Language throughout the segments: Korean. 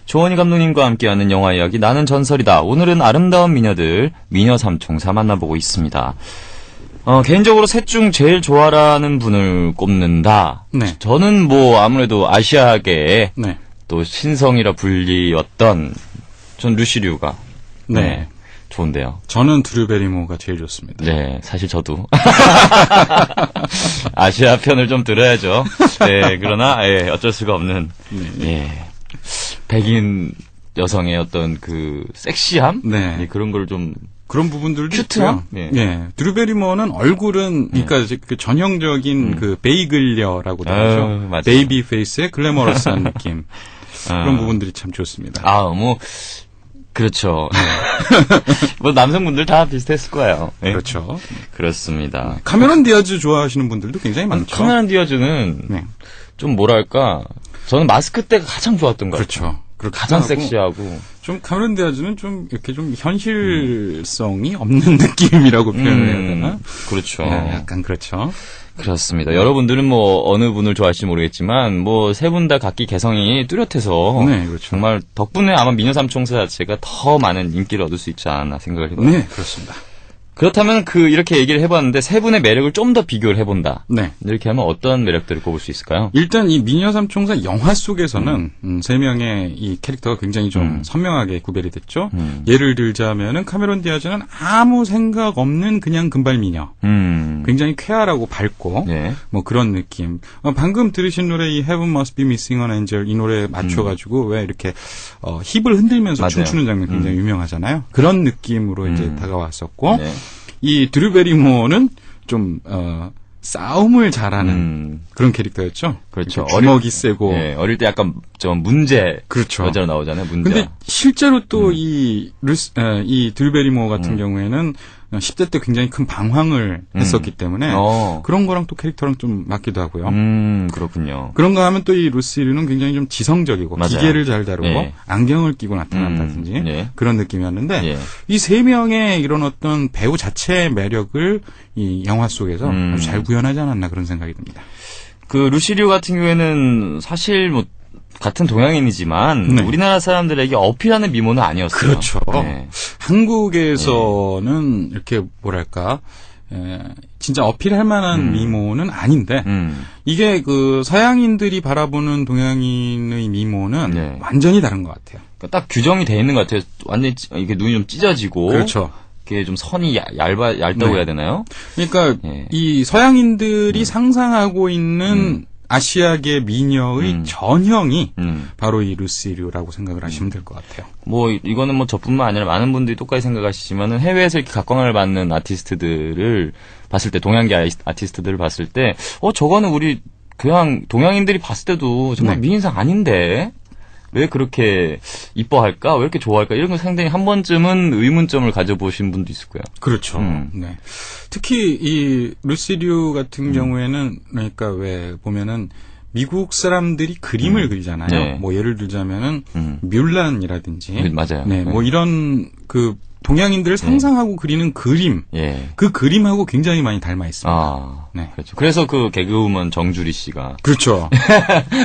조원희 감독님과 함께하는 영화 이야기 나는 전설이다. 오늘은 아름다운 미녀들 미녀 삼총사 만나보고 있습니다. 개인적으로 셋 중 제일 좋아하는 분을 꼽는다. 네. 저는 뭐 아무래도 아시아계의 네. 또 신성이라 불리웠던 전 루시류가 네. 좋은데요. 저는 드류 베리모어가 제일 좋습니다. 네, 사실 저도 아시아 편을 좀 들어야죠. 네, 그러나 어쩔 수가 없는 백인 여성의 어떤 그 섹시함, 네. 그런 걸 좀 그런 부분들도 큐트함? 있고요. 네. 드류 베리모어는 얼굴은 그러니까 그 전형적인 그 베이글녀라고 하죠. 맞아요. 베이비 페이스의 글래머러스한 느낌. 그런 부분들이 참 좋습니다. 그렇죠. 뭐 남성분들 다 비슷했을 거예요. 네. 그렇죠. 그렇습니다. 카메론 디아즈 좋아하시는 분들도 굉장히 많죠. 카메론 디아즈는 좀 뭐랄까, 저는 마스크 때가 가장 좋았던 것 같아요. 그렇죠. 가장 섹시하고. 좀 카메론 디아즈는 좀 이렇게 좀 현실성이 없는 느낌이라고 표현을 해야 되나? 그렇죠. 네, 약간 그렇죠. 그렇습니다. 여러분들은 뭐 어느 분을 좋아하실지 모르겠지만 뭐 세 분 다 각기 개성이 뚜렷해서 그렇죠. 정말 덕분에 아마 미녀 삼총사 자체가 더 많은 인기를 얻을 수 있지 않았나 생각을 해봐요. 네, 그렇습니다. 그렇다면 이렇게 얘기를 해봤는데 세 분의 매력을 좀 더 비교를 해본다. 네. 이렇게 하면 어떤 매력들을 꼽을 수 있을까요? 일단 이 미녀 삼총사 영화 속에서는 세 명의 이 캐릭터가 굉장히 좀 선명하게 구별이 됐죠. 예를 들자면은 카메론 디아즈는 아무 생각 없는 그냥 금발 미녀. 굉장히 쾌활하고 밝고 뭐 그런 느낌. 방금 들으신 노래 이 Heaven Must Be Missing an Angel 이 노래에 맞춰가지고 왜 이렇게 힙을 흔들면서 맞아요. 춤추는 장면 굉장히 유명하잖아요. 그런 느낌으로 이제 다가왔었고 이 드류 베리모어는 좀 싸움을 잘하는 그런 캐릭터였죠. 그렇죠. 주먹이 세고. 어릴 때 약간 좀 문제 그렇죠. 여자로 나오잖아요. 문제. 근데 실제로 또 이 드류 베리모어 같은 경우에는 10대 때 굉장히 큰 방황을 했었기 때문에 그런 거랑 또 캐릭터랑 좀 맞기도 하고요. 그렇군요. 그런가 하면 또 이 루시리는 굉장히 좀 지성적이고 맞아요. 기계를 잘 다루고 안경을 끼고 나타난다든지 그런 느낌이었는데 이 세 명의 이런 어떤 배우 자체의 매력을 이 영화 속에서 아주 잘 구현하지 않았나 그런 생각이 듭니다. 그 루시류 같은 경우에는 사실 뭐 같은 동양인이지만 우리나라 사람들에게 어필하는 미모는 아니었어요. 그렇죠. 한국에서는 이렇게 뭐랄까 진짜 어필할 만한 미모는 아닌데 이게 그 서양인들이 바라보는 동양인의 미모는 완전히 다른 것 같아요. 그러니까 딱 규정이 돼 있는 것 같아요. 완전히 이게 눈이 좀 찢어지고 그렇죠. 이게 좀 선이 얇다고 해야 되나요? 그러니까 이 서양인들이 상상하고 있는 아시아계 미녀의 전형이 바로 이 루시류라고 생각을 하시면 될 것 같아요. 뭐 이거는 뭐 저뿐만 아니라 많은 분들이 똑같이 생각하시지만은 해외에서 이렇게 각광을 받는 아티스트들을 봤을 때 동양계 아티스트들을 봤을 때 저거는 우리 그냥 동양인들이 봤을 때도 정말 미인상 아닌데 왜 그렇게 이뻐할까? 왜 이렇게 좋아할까? 이런 거 상당히 한 번쯤은 의문점을 가져보신 분도 있을 거예요. 그렇죠. 네. 특히 이 루시류 같은 경우에는 그러니까 왜 보면은 미국 사람들이 그림을 그리잖아요. 뭐 예를 들자면은 뮬란이라든지 맞아요. 뭐 이런 그 동양인들을 상상하고 그리는 그림, 그 그림하고 굉장히 많이 닮아 있습니다. 그렇죠. 그래서 그 개그우먼 정주리 씨가 그렇죠.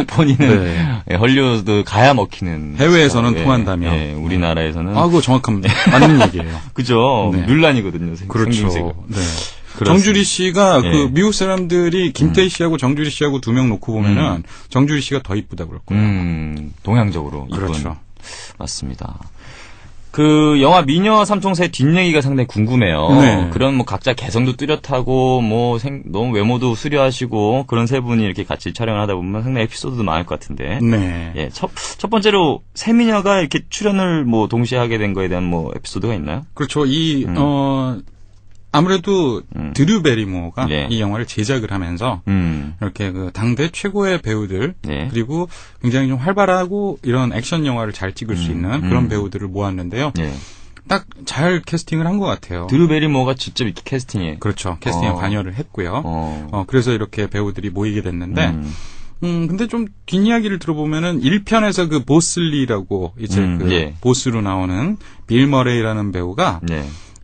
본인은 헐리우드 가야 먹히는 해외에서는 통한다며 우리나라에서는 그거 정확한 맞는 얘기예요. 그죠. 뮬란이거든요. 그렇죠. 정주리 씨가 그 미국 사람들이 김태희 씨하고 정주리 씨하고 두 명 놓고 보면은 정주리 씨가 더 이쁘다 그럴 거예요. 동양적으로 이쁜. 그렇죠. 맞습니다. 그 영화 미녀 삼총사의 뒷얘기가 상당히 궁금해요. 그런 뭐 각자 개성도 뚜렷하고 뭐 너무 외모도 수려하시고 그런 세 분이 이렇게 같이 촬영을 하다 보면 상당히 에피소드도 많을 것 같은데. 첫 번째로 세 미녀가 이렇게 출연을 뭐 동시에 하게 된 거에 대한 뭐 에피소드가 있나요? 그렇죠. 아무래도 드류 베리모어가 이 영화를 제작을 하면서 이렇게 그 당대 최고의 배우들 그리고 굉장히 좀 활발하고 이런 액션 영화를 잘 찍을 수 있는 그런 배우들을 모았는데요. 딱 잘 캐스팅을 한 것 같아요. 드류 베리모어가 직접 이렇게 캐스팅에 그렇죠. 캐스팅에 관여를 했고요. 그래서 이렇게 배우들이 모이게 됐는데 근데 좀 뒷이야기를 들어보면은 1편에서 그 보슬리라고 이제 보스로 나오는 빌 머레이라는 배우가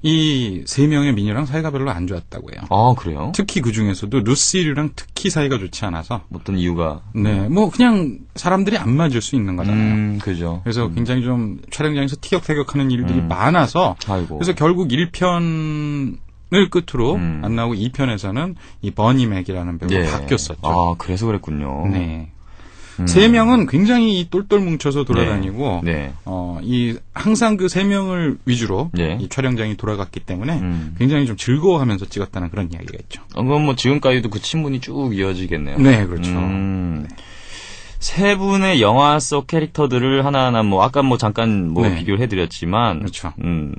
이 세 명의 미녀랑 사이가 별로 안 좋았다고 해요. 아, 그래요? 특히 그 중에서도 루시랑 특히 사이가 좋지 않아서. 어떤 이유가? 네, 뭐 그냥 사람들이 안 맞을 수 있는 거잖아요. 그죠. 그래서 굉장히 좀 촬영장에서 티격태격하는 일들이 많아서. 아이고. 그래서 결국 1편을 끝으로 안 나오고 2편에서는 이 버니 맥이라는 배우가 바뀌었었죠. 아, 그래서 그랬군요. 네. 세 명은 굉장히 이 똘똘 뭉쳐서 돌아다니고, 네. 항상 그 세 명을 위주로 네. 이 촬영장이 돌아갔기 때문에 굉장히 좀 즐거워하면서 찍었다는 그런 이야기가 있죠. 그럼 뭐 지금까지도 그 친분이 쭉 이어지겠네요. 네, 그렇죠. 네. 세 분의 영화 속 캐릭터들을 하나하나 뭐 아까 뭐 잠깐 뭐 네. 비교를 해드렸지만, 그렇죠.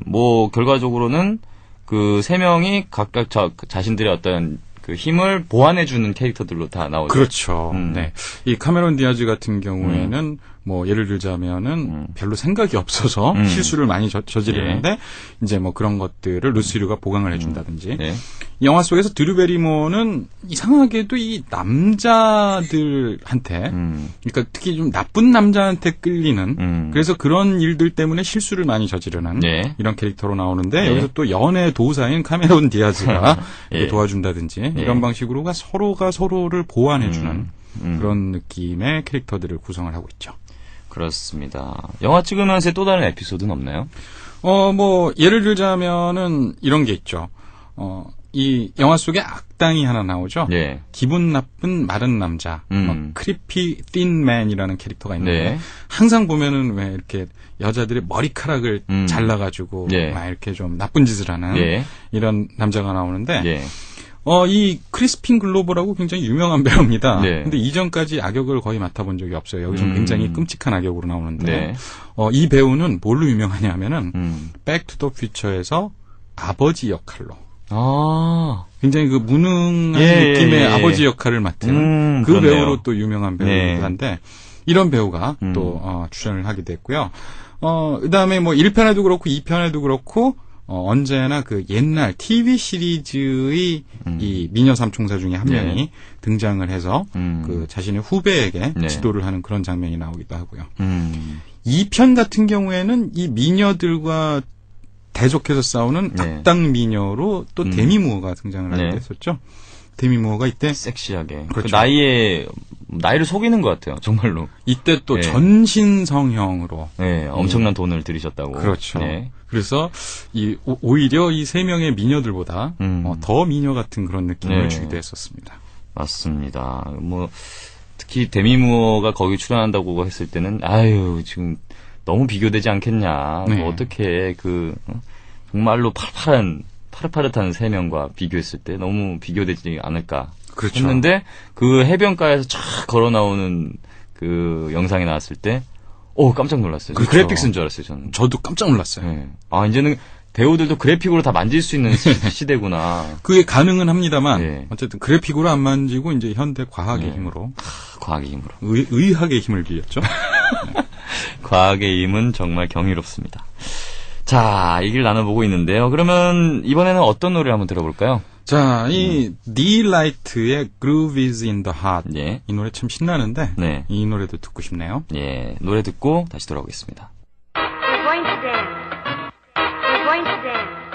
뭐 결과적으로는 그 세 명이 각각 자신들의 어떤 그 힘을 보완해주는 캐릭터들로 다 나오죠. 그렇죠. 네. 이 카메론 디아즈 같은 경우에는 뭐 예를 들자면은 별로 생각이 없어서 실수를 많이 저지르는데 이제 뭐 그런 것들을 루시류가 보강을 해준다든지 네. 영화 속에서 드류 베리모어는 이상하게도 이 남자들한테 그러니까 특히 좀 나쁜 남자한테 끌리는 그래서 그런 일들 때문에 실수를 많이 저지르는 네. 이런 캐릭터로 나오는데 네. 여기서 또 연애 도사인 카메론 디아즈가 예. 도와준다든지 이런 방식으로가 서로가 서로를 보완해주는 그런 느낌의 캐릭터들을 구성을 하고 있죠. 그렇습니다. 영화 찍으면서 또 다른 에피소드는 없나요? 뭐 예를 들자면은 이런 게 있죠. 이 영화 속에 악당이 하나 나오죠. 네. 기분 나쁜 마른 남자, 크리피 틴 맨이라는 캐릭터가 있는데 네. 항상 보면은 왜 이렇게 여자들의 머리카락을 잘라가지고 네. 막 이렇게 좀 나쁜 짓을 하는 네. 이런 남자가 나오는데 네. 이 크리스핀 글로버라고 굉장히 유명한 배우입니다. 네. 근데 이전까지 악역을 거의 맡아본 적이 없어요. 여기서 굉장히 끔찍한 악역으로 나오는데 네. 이 배우는 뭘로 유명하냐 하면은 백 투 더 퓨처에서 아버지 역할로 아. 굉장히 그 무능한 예, 느낌의 예, 예. 아버지 역할을 맡은 그 그렇네요. 배우로 또 유명한 배우이기도 네. 한데 이런 배우가 또 출연을 하게 됐고요. 그다음에 뭐 1편에도 그렇고 2편에도 그렇고 언제나 그 옛날 TV 시리즈의 이 미녀 삼총사 중에 한 명이 네. 등장을 해서 그 자신의 후배에게 네. 지도를 하는 그런 장면이 나오기도 하고요. 2편 2편 같은 경우에는 이 미녀들과 대적해서 싸우는 네. 악당 미녀로 또 데미 무어가 등장을 하게 네. 됐었죠. 데미 무어가 이때 섹시하게. 그렇죠. 그 나이를 속이는 것 같아요. 정말로. 이때 또 네. 전신성형으로 네, 엄청난 돈을 들이셨다고. 그렇죠. 네. 그래서 오히려 이 세 명의 미녀들보다 더 미녀 같은 그런 느낌을 네. 주기도 했었습니다. 맞습니다. 뭐 특히 데미 무어가 거기 출연한다고 했을 때는 아유 지금 너무 비교되지 않겠냐. 네. 뭐 어떻게 정말로 파릇파릇한 세 명과 비교했을 때 너무 비교되지 않을까 그렇죠. 했는데 그 해변가에서 쫙 걸어 나오는 그 영상이 나왔을 때 깜짝 놀랐어요. 그렇죠. 그래픽스인 줄 알았어요, 저는. 저도 깜짝 놀랐어요. 네. 이제는 배우들도 그래픽으로 다 만질 수 있는 시대구나. 그게 가능은 합니다만 네. 어쨌든 그래픽으로 안 만지고 이제 현대 과학의 네. 힘으로 과학의 힘으로. 의학의 힘을 빌렸죠. 과학의 힘은 정말 경이롭습니다. 자, 얘기를 나눠보고 있는데요. 그러면 이번에는 어떤 노래를 한번 들어볼까요? 자, 이 딜라이트의 Groove is in the Heart 예. 이 노래 참 신나는데 네. 이 노래도 듣고 싶네요. 예, 노래 듣고 다시 돌아오겠습니다. We're going to dance. We're going to dance.